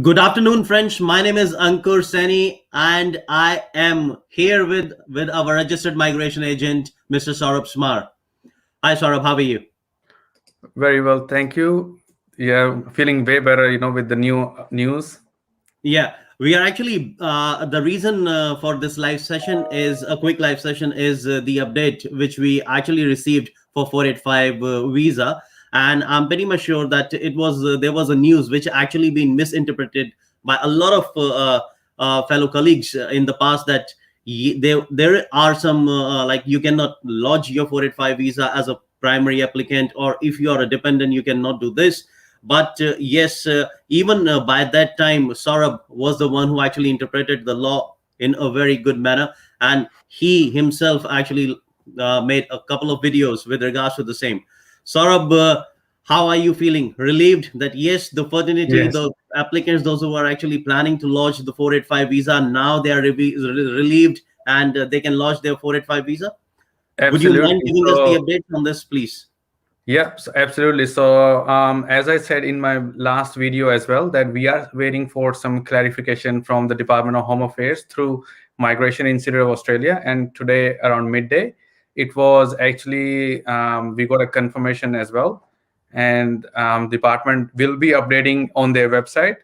Good afternoon, friends. My name is Ankur Seni, and I am here with our registered migration agent, Mr. Saurabh Smar. Hi, Saurabh. How are you? Very well, thank you. Yeah, feeling way better, with the new news. Yeah, we are actually the reason for this live session is a quick live session is the update which we actually received for 485 visa, and I'm pretty much sure that it was there was a news which actually been misinterpreted by a lot of fellow colleagues in the past that there are some like you cannot lodge your 485 visa as a primary applicant, or if you are a dependent you cannot do this. But yes, even by that time, Saurabh was the one who actually interpreted the law in a very good manner, and he himself actually made a couple of videos with regards to the same. Saurabh, how are you feeling? Relieved that yes, the fraternity, Yes, the applicants, those who are actually planning to lodge the 485 visa, now they are relieved and they can lodge their 485 visa. Would you mind absolutely. giving us the So, update on this, please? yeah, absolutely. So, as I said in my last video as well, that we are waiting for some clarification from the Department of Home Affairs through Migration Institute of Australia. And today, around midday, it was actually we got a confirmation as well, and department will be updating on their website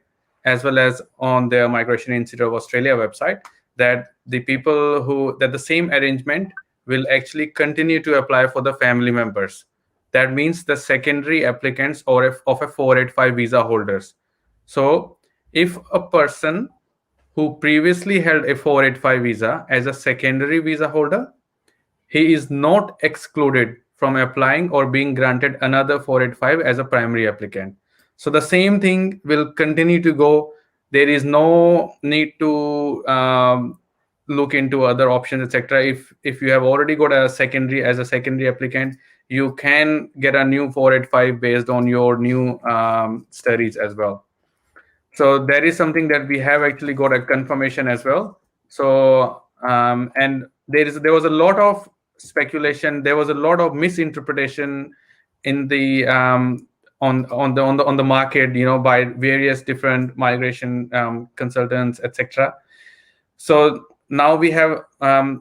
as well as on their Migration Institute of Australia website that the same arrangement will actually continue to apply for the family members. That means the secondary applicants of a 485 visa holders. So if a person who previously held a 485 visa as a secondary visa holder, he is not excluded from applying or being granted another 485 as a primary applicant. So the same thing will continue to go. There is no need to look into other options, etc. If you have already got a secondary applicant, you can get a new 485 based on your new studies as well. So that is something that we have actually got a confirmation as well. So and there was a lot of speculation, there was a lot of misinterpretation in the on the market, by various different migration consultants, etc. So now we have,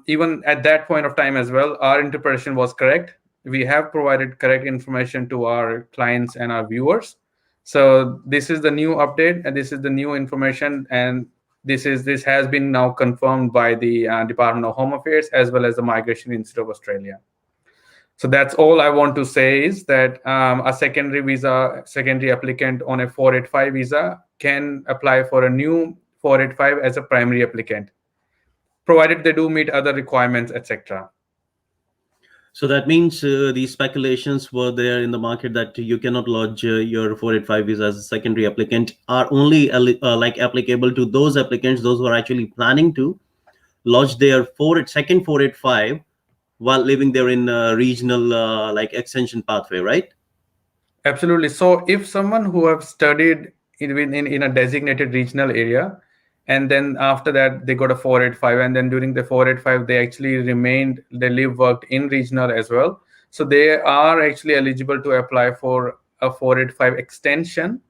even at that point of time as well, our interpretation was correct. We have provided correct information to our clients and our viewers. So this is the new update, and this is the new information, and this has been now confirmed by the Department of Home Affairs as well as the Migration Institute of Australia. So that's all I want to say is that a secondary applicant on a 485 visa can apply for a new 485 as a primary applicant, provided they do meet other requirements, etc. So that means these speculations were there in the market that you cannot lodge your 485 visa as a secondary applicant are only like applicable to those applicants, those who are actually planning to lodge their second 485 while living there in regional like extension pathway, right? Absolutely. So if someone who have studied in a designated regional area, and then after that they got a 485, and then during the 485 they actually worked in regional as well, so they are actually eligible to apply for a 485 extension,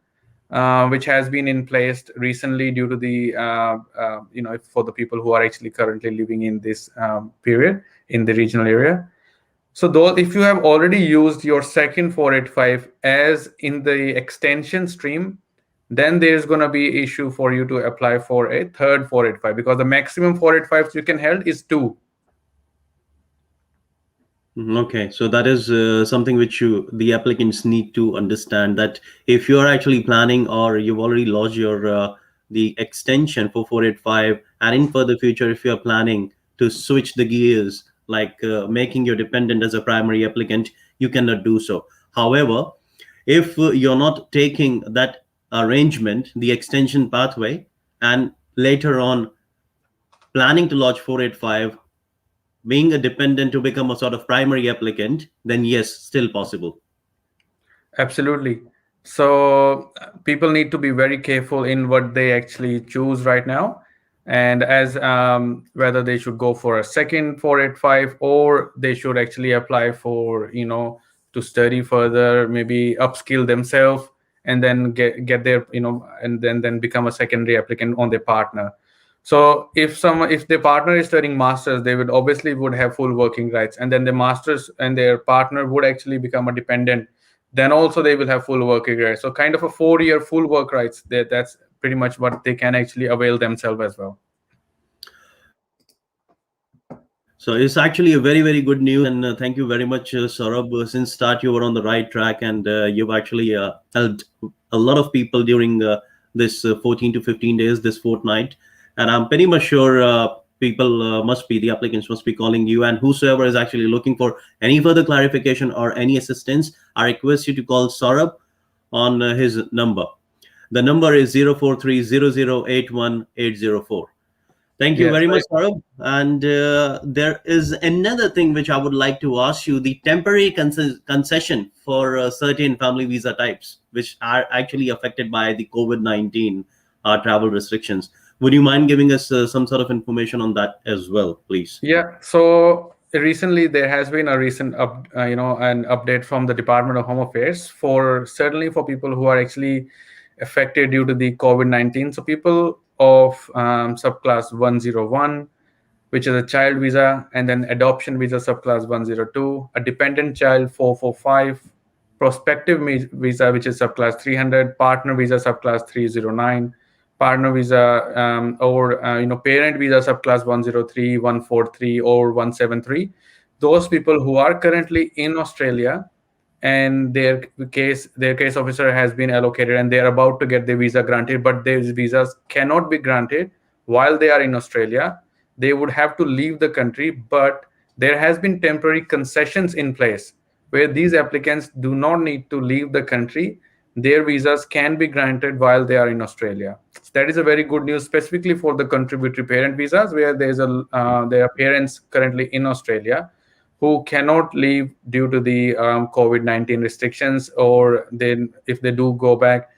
which has been in place recently due to the for the people who are actually currently living in this period in the regional area. So though if you have already used your second 485 as in the extension stream, then there's going to be issue for you to apply for a third 485, because the maximum 485s you can hold is 2. Okay, so that is something which the applicants need to understand, that if you are actually planning or you've already lodged your the extension for 485, and in further future if you are planning to switch the gears, like making your dependent as a primary applicant, you cannot do so. However, if you're not taking that arrangement, the extension pathway, and later on planning to lodge 485, being a dependent to become a sort of primary applicant, then yes, still possible. Absolutely. So people need to be very careful in what they actually choose right now, and as whether they should go for a second 485 or they should actually apply for to study further, maybe upskill themselves, and then get their, and then become a secondary applicant on their partner. So if their partner is studying masters, they would have full working rights, and then the masters and their partner would actually become a dependent. Then also they will have full working rights. So kind of a 4-year full work rights. That's pretty much what they can actually avail themselves as well. So it's actually a very, very good news, and thank you very much, Saurabh. Since start, you were on the right track, and you've actually helped a lot of people during this 14 to 15 days, this fortnight. And I'm pretty much sure people the applicants must be calling you, and whosoever is actually looking for any further clarification or any assistance, I request you to call Saurabh on his number. The number is 043-0081-804. Thank you very much, Saurabh. And there is another thing which I would like to ask you: the temporary concession for certain family visa types, which are actually affected by the COVID-19 travel restrictions. Would you mind giving us some sort of information on that as well, please? Yeah. So recently there has been a recent an update from the Department of Home Affairs certainly for people who are actually affected due to the COVID-19. So people of subclass 101, which is a child visa, and then adoption visa subclass 102, a dependent child 445, prospective visa, which is subclass 300, partner visa subclass 309, partner visa or parent visa subclass 103, 143, or 173. Those people who are currently in Australia and their case officer has been allocated and they're about to get the visa granted, but these visas cannot be granted while they are in Australia. They would have to leave the country, but there has been temporary concessions in place where these applicants do not need to leave the country. Their visas can be granted while they are in Australia. So that is a very good news, specifically for the contributory parent visas, where there are parents currently in Australia who cannot leave due to the COVID-19 restrictions, or then if they do go back,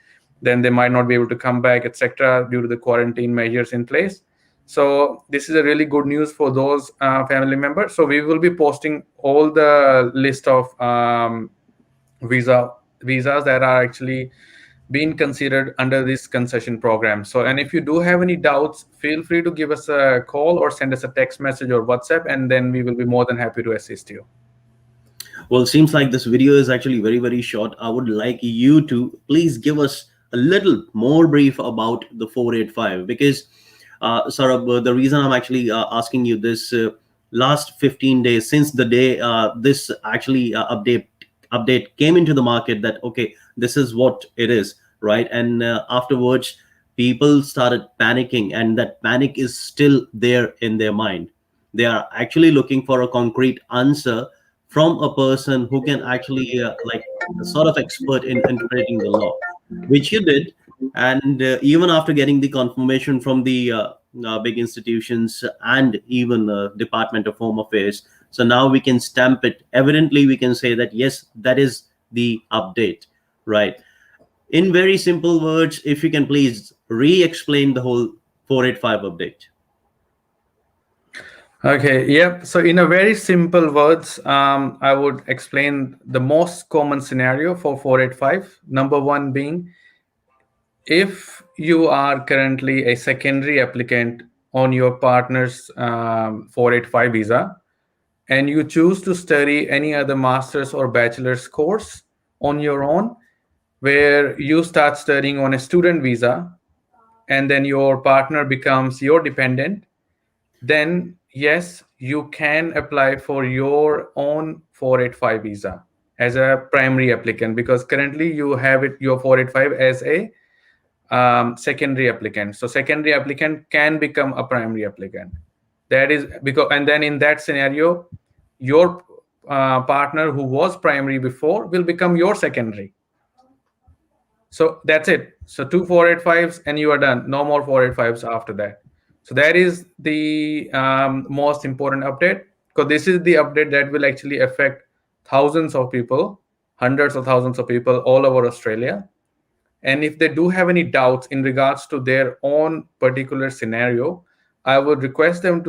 then they might not be able to come back, etc., due to the quarantine measures in place. So this is a really good news for those family members. So we will be posting all the list of visas that are actually being considered under this concession program. So, and if you do have any doubts, feel free to give us a call or send us a text message or WhatsApp, and then we will be more than happy to assist you. Well, it seems like this video is actually very, very short. I would like you to please give us a little more brief about the 485, because Saurabh, the reason I'm actually asking you this, last 15 days since the day this actually update came into the market, that okay, this is what it is, right? And afterwards people started panicking, and that panic is still there in their mind. They are actually looking for a concrete answer from a person who can actually like a sort of expert in interpreting the law, which you did. And even after getting the confirmation from the big institutions and even Department of Home Affairs, so now we can stamp it. Evidently, we can say that, yes, that is the update, right? In very simple words, if you can please re-explain the whole 485 update. Okay, yeah. So in a very simple words, I would explain the most common scenario for 485. Number one being, if you are currently a secondary applicant on your partner's 485 visa, and you choose to study any other master's or bachelor's course on your own, where you start studying on a student visa, and then your partner becomes your dependent, then yes, you can apply for your own 485 visa as a primary applicant, because currently you have your 485 as a secondary applicant. So secondary applicant can become a primary applicant. That is because, and then in that scenario, your partner who was primary before will become your secondary. So that's it. So 2 485s and you are done. No more 485s after that. So that is the most important update, because this is the update that will actually affect thousands of people, hundreds of thousands of people all over Australia. And if they do have any doubts in regards to their own particular scenario, I would request them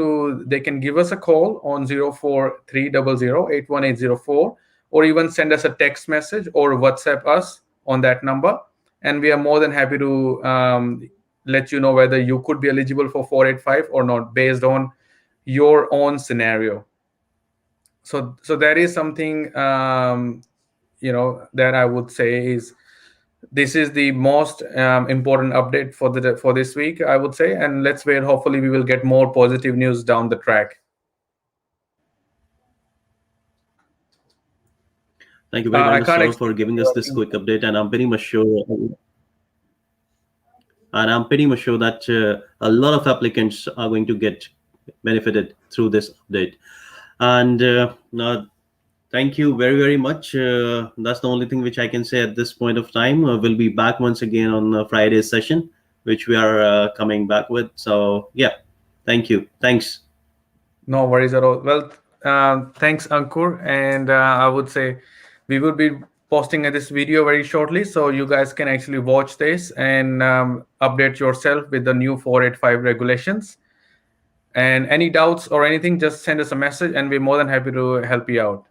they can give us a call on 04300 81804, or even send us a text message or WhatsApp us on that number. and we are more than happy to let you know whether you could be eligible for 485 or not based on your own scenario. So that is something that I would say is this is the most important update for this week, I would say, and let's wait. Hopefully, we will get more positive news down the track. Thank you very much, Saurabh, for giving us this quick update, and I'm pretty much sure. And I'm pretty much sure that a lot of applicants are going to get benefited through this update. And thank you very, very much. That's the only thing which I can say at this point of time. We'll be back once again on Friday's session, which we are coming back with. So yeah, thank you. Thanks. No worries at all. Well, thanks, Ankur. And I would say we will be posting this video very shortly, so you guys can actually watch this and update yourself with the new 485 regulations. And any doubts or anything, just send us a message and we're more than happy to help you out.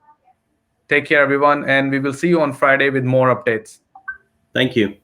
Take care, everyone, and we will see you on Friday with more updates. Thank you.